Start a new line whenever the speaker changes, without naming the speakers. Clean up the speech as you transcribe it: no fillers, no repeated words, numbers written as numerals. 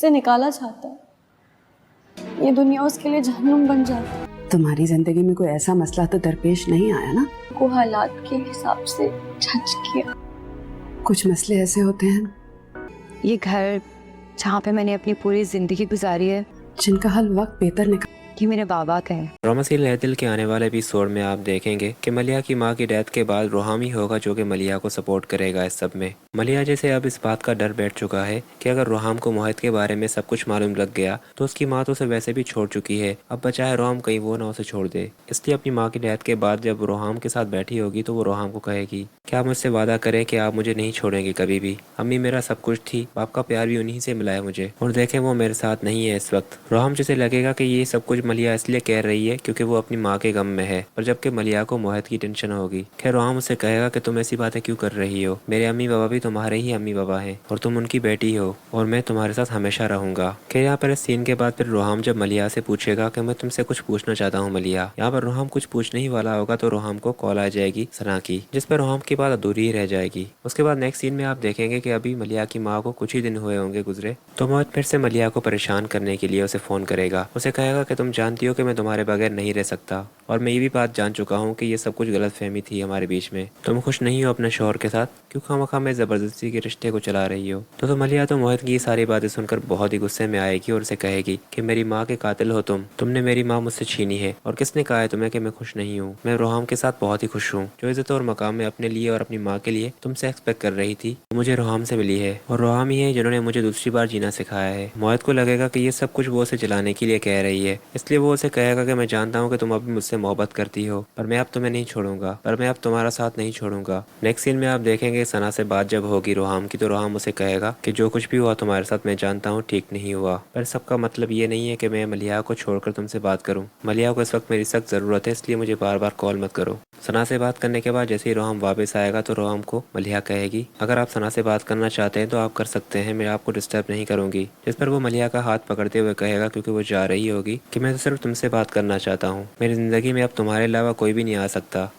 से निकाला चाहता है। ये दुनिया उसके लिए जहन्नुम बन जाती है।
तुम्हारी जिंदगी में कोई ऐसा मसला तो दरपेश नहीं आया ना?
को हालात के हिसाब से जज किया।
कुछ मसले ऐसे होते हैं
ये घर जहाँ पे मैंने अपनी पूरी जिंदगी गुजारी है,
जिनका हल वक्त बेहतर निकाल।
ये मेरे बाबा का है।
ड्रामा सीरियल नए दिल के आने वाले एपिसोड में आप देखेंगे कि मलिया की मां की डेथ के बाद रोहाम ही होगा जो कि मलिया को सपोर्ट करेगा इस सब में। मलिया जैसे अब इस बात का डर बैठ चुका है कि अगर रोहाम को मोहित के बारे में सब कुछ मालूम लग गया तो उसकी माँ तो उसे वैसे भी छोड़ चुकी है, अब बचा है रोहाम कहीं वो ना उसे छोड़ दे। इसलिए अपनी माँ की डेथ के बाद जब रोहाम के साथ बैठी होगी तो वो रोहाम को कहेगी कि आप मुझसे वादा करें कि आप मुझे नहीं छोड़ेंगे कभी भी। अम्मी मेरा सब कुछ थी, बाप का प्यार भी उन्हीं से मिला है मुझे, और देखें वो मेरे साथ नहीं है इस वक्त। रोहाम जैसे लगेगा कि ये सब कुछ मलिया इसलिए कह रही है क्योंकि वो अपनी माँ के गम में है, पर जबकि मलिया को मोहित की टेंशन होगी। खैर रोहाम उसे कहेगा कि तुम ऐसी बातें क्यों कर रही हो, मेरे अम्मी बाबा भी तुम्हारे ही अम्मी बाबा हैं और तुम उनकी बेटी हो और मैं तुम्हारे साथ हमेशा रहूंगा। खैर यहाँ पर इस सीन के बाद फिर रोहाम जब मलिया से पूछेगा कि मैं तुमसे कुछ पूछना चाहता हूँ मलिया, यहाँ पर रोहाम कुछ पूछने ही वाला होगा तो रोहाम को कॉल आ जाएगी सना की, जिस पर रोहाम की बात अधूरी ही रह जाएगी। उसके बाद नेक्स्ट सीन में आप देखेंगे कि अभी मलिया की माँ को कुछ ही दिन हुए होंगे गुजरे, तो मोहित फिर से मलिया को परेशान करने के लिए उसे फोन करेगा। उसे कहेगा कि तुम जानती हो कि मैं तुम्हारे बगैर नहीं रह सकता और मैं ये भी बात जान चुका हूँ कि ये सब कुछ गलतफहमी थी हमारे बीच में, तुम खुश नहीं हो अपने शौहर के साथ, क्यों खामखा में जबरदस्ती के रिश्ते को चला रही हो। तो मलिया तो मोहित की ये सारी बातें सुनकर बहुत ही गुस्से में आएगी और उसे कहेगी कि मेरी माँ के कातिल हो तुमने मेरी माँ मुझसे छीनी है, और किसने कहा है तुम्हें कि मैं खुश नहीं हूँ। मैं रोहाम के साथ बहुत ही खुश हूँ, जो इज्जत और मकाम में अपने लिए और अपनी माँ के लिए तुमसे एक्सपेक्ट कर रही थी मुझे रोहाम से मिली है, और रोहाम ही है जिन्होंने मुझे दूसरी बार जीना सिखाया है। मोहित को लगेगा कि ये सब कुछ वो उसे जलाने के लिए कह रही है, इसलिए वो उसे कहेगा कि मैं जानता हूँ कि तुम अभी मुझसे मोहब्बत करती हो, पर मैं अब तुम्हें नहीं छोड़ूंगा, पर मैं अब तुम्हारा साथ नहीं छोड़ूंगा। नेक्स्ट सीन में आप देखेंगे सना से बात जब होगी रोहाम की, तो रोहाम उसे कहेगा कि जो कुछ भी हुआ तुम्हारे साथ मैं जानता हूँ ठीक नहीं हुआ, पर सबका मतलब ये नहीं है कि मैं मलिया को छोड़कर तुमसे बात करूँ। मलिया को इस वक्त मेरी सख्त जरूरत है, इसलिए मुझे बार बार कॉल मत करो। सना से बात करने के बाद जैसे ही रोहाम वापस आएगा तो रोहाम को मलिया कहेगी अगर आप सना से बात करना चाहते हैं तो आप कर सकते हैं, मैं आपको डिस्टर्ब नहीं करूंगी। जिस पर वो मलिया का हाथ पकड़ते हुए कहेगा, क्योंकि वो जा रही होगी, कि मैं तो सिर्फ तुमसे बात करना चाहता हूँ, मेरी जिंदगी में अब तुम्हारे अलावा कोई भी नहीं आ सकता,